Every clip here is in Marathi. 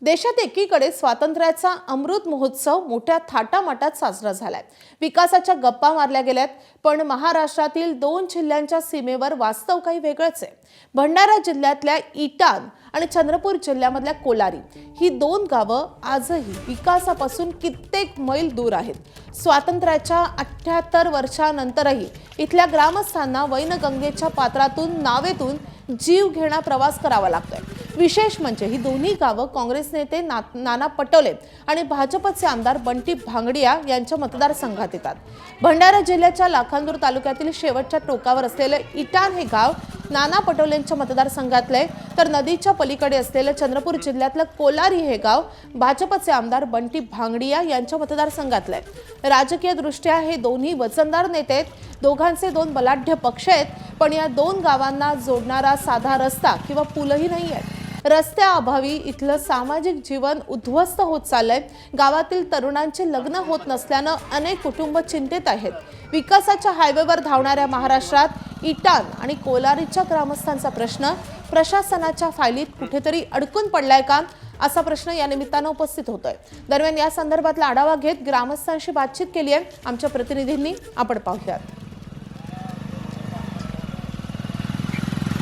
देशात एकीकडे स्वातंत्र्याचा अमृत महोत्सव मोठ्या थाटामाटात साजरा झालाय। विकासाच्या गप्पा मारल्या गेल्यात, पण महाराष्ट्रातील 2 जिल्ह्यांच्या सीमेवर वास्तव काही वेगळंच आहे। भंडारा जिल्ह्यातल्या इटान आणि चंद्रपूर जिल्ह्यामधल्या कोलारी ही 2 गावं आजही विकासापासून कित्येक मैल दूर आहेत। स्वातंत्र्याच्या 78 वर्षांनंतरही इथल्या ग्रामस्थांना वैनगंगेच्या पात्रातून नावेतून जीव घेणा प्रवास करावा लागतोय। विशेष म्हणजे ही दोन्ही गावं काँग्रेस नेते नाना पटोले आणि भाजपचे आमदार बंटी भांगडिया यांच्या मतदारसंघात येतात। भंडारा जिल्ह्याच्या लाखांदूर तालुक्यातील शेवटच्या टोकावर असलेले इटान हे गाव नाना पटोलेंच्या मतदारसंघातले, तर नदीच्या पलीकडे असलेले चंद्रपूर जिल्ह्यातलं कोलारी हे गाव भाजपचे आमदार बंटी भांगडिया यांच्या मतदारसंघातले। राजकीय दृष्ट्या हे दोन्ही वजनदार नेते आहेत, दोघांचे 2 बलाढ्य पक्ष आहेत, पण या 2 गावांना जोडणारा साधा रस्ता किंवा पूलही नाही आहे। रस्त्याअभावी इथलं सामाजिक जीवन उद्ध्वस्त होत चाललंय। गावातील तरुणांचे लग्न होत नसल्यानं अनेक कुटुंब चिंतेत आहेत। विकासाच्या हायवेवर धावणाऱ्या महाराष्ट्रात इटान आणि कोलारीच्या ग्रामस्थांचा प्रश्न प्रशासनाच्या फायलीत कुठेतरी अडकून पडलाय का, असा प्रश्न या निमित्तानं उपस्थित होतोय। दरम्यान या संदर्भातला आढावा घेत ग्रामस्थांशी बातचीत केली आहे आमच्या प्रतिनिधींनी, आपण पाहूयात।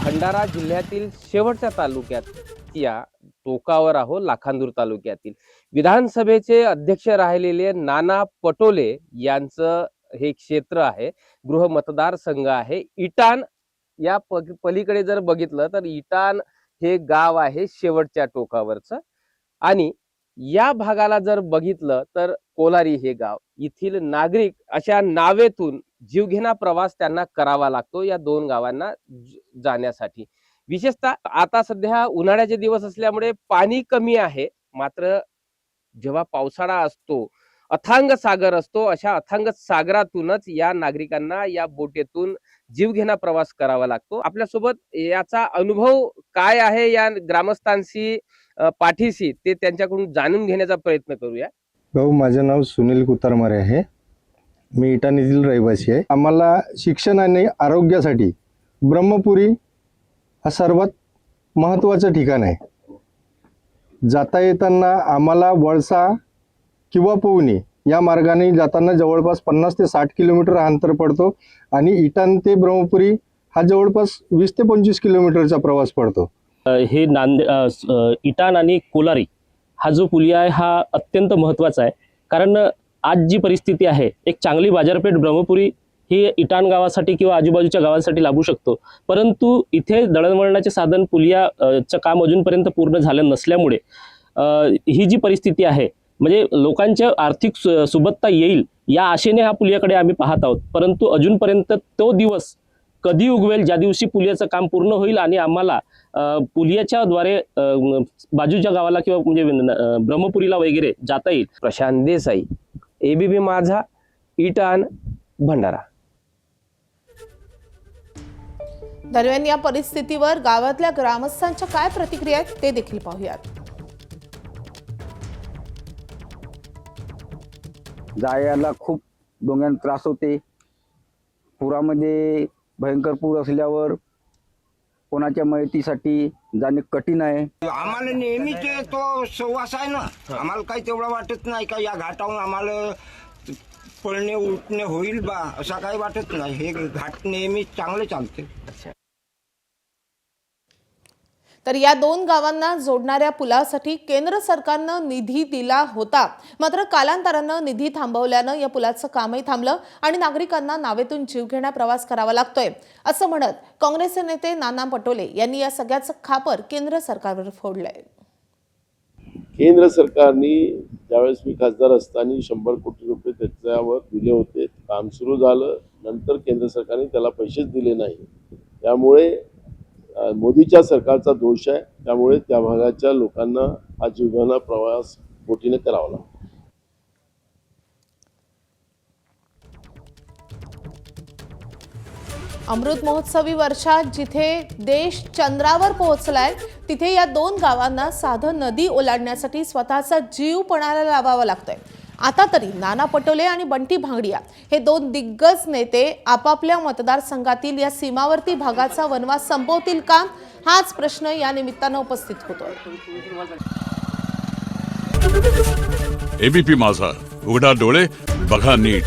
भंडारा जिल्ह्यातील शेवटच्या तालुक्यात या टोकावर आहो, लाखांदूर तालुक्यातील विधानसभेचे अध्यक्ष राहिलेले नाना पटोले यांचं हे क्षेत्र आहे, गृह मतदारसंघ आहे। इटान या पलीकडे जर बघितलं तर इटान हे गाव आहे शेवटच्या टोकावरचं, आणि या भागाला जर बघितलं तर कोलारी हे गाव। येथील नागरिक अशा नावेतून जीवघेणा प्रवास त्यांना करावा लागतो या 2 गावांना जाण्यासाठी। विशेषतः आता सध्या उन्हाळ्याचे दिवस असल्यामुळे पाणी कमी आहे, मात्र जेव्हा पावसाळा असतो, अथांग सागर असतो, अशा अथांग सागरातूनच या नागरिकांना या बोटीतून जीवघेणा प्रवास करावा लागतो। आपल्यासोबत याचा अनुभव काय आहे या ग्रामस्थांशी पाठीशी ते त्यांच्याकडून जाणून घेण्याचा प्रयत्न करूया। भाऊ, माझं नाव सुनील कुतारमारे आहे, मी इटान येथील रहिवासी आहे। आम्हाला शिक्षण आणि आरोग्यासाठी ब्रह्मपुरी हा सर्वात महत्त्वाचं ठिकाण आहे। जाता येताना आम्हाला वळसा किंवा पवनी या मार्गाने जाताना जवळपास 50 ते 60 किलोमीटर अंतर पडतो, आणि इटान ते ब्रह्मपुरी हा जवळपास 20 ते 25 किलोमीटरचा प्रवास पडतो। हे इटान आणि कोलारी हा जो पुलिया आहे हा अत्यंत महत्त्वाचा आहे, कारण आज जी परिस्थिती आहे, एक चांगली बाजारपेठ ब्रह्मपुरी ही इटान गावासाठी किंवा आजूबाजूच्या गावांसाठी लाभू शकतो, परंतु इथे दळणवळणाचे साधन पुलियाचं काम अजूनपर्यंत पूर्ण झालं नसल्यामुळे ही जी परिस्थिती आहे, म्हणजे लोकांच्या आर्थिक सुबत्ता येईल या आशेने हा पुलियाकडे आम्ही पाहत आहोत, परंतु अजूनपर्यंत तो दिवस कधी उगवेल ज्या दिवशी पुलियाचं काम पूर्ण होईल आणि आम्हाला पुलियाच्या द्वारे बाजूच्या गावाला किंवा म्हणजे ब्रह्मपुरीला वगैरे जाता येईल। प्रशांत देसाई, एबीपी माझा, इटान, भंडारा। दरम्यान या परिस्थितीवर गावातल्या ग्रामस्थांच्या काय प्रतिक्रिया आहेत ते देखील पाहूयात। जायला खूप डोंग्यात त्रास होते। पुरामध्ये भयंकर पूर असल्यावर कोणाच्या मयतीसाठी जाणे कठीण आहे। आम्हाला नेहमीच तो सहवास आहे ना, आम्हाला काही तेवढं वाटत नाही का या घाटावरून आम्हाला पळणे उठणे होईल बा, असं काही वाटत नाही। हे घाट नेहमी चांगले चालते। तर या 2 गावांना जोडणाऱ्या पुलासाठी केंद्र सरकारनं निधी दिला होता, मात्र कालांतरानं निधी थांबवल्यानं या पुलाचं कामही थांबलं आणि नागरिकांना नावेतून जीवघेणा प्रवास करावा लागतोय, असं म्हणत काँग्रेसचे नेते नाना पटोले यांनी या सगळ्याचं खापर केंद्र सरकारवर फोडलंय। केंद्र सरकारने ज्यावेळेस मी खासदार असताना 100 कोटी रुपये त्याच्यावर दिले होते, काम सुरू झालं, नंतर केंद्र सरकारने त्याला पैसेच दिले नाही। त्यामुळे मोदीच्या सरकारचा दोष आहे, त्यामुळे त्या भागाच्या लोकांना हा जीवघेणा प्रवास बोटीने करावा लागतो। अमृत महोत्सवी वर्षात जिथे देश चंद्रावर पोहोचलाय, तिथे या 2 गावांना साधं नदी ओलांडण्यासाठी स्वतःचा जीव पणाला लावावा लागतोय। आता तरी नाना पटोले आणि बंटी भांगडिया हे 2 दिग्गज नेते आपापल्या मतदारसंघातील या सीमावर्ती भागाचा वनवास संपवतील का, हाच प्रश्न या निमित्तानं उपस्थित होतोय। एबीपी माझा, उघडा डोळे बघा नीट.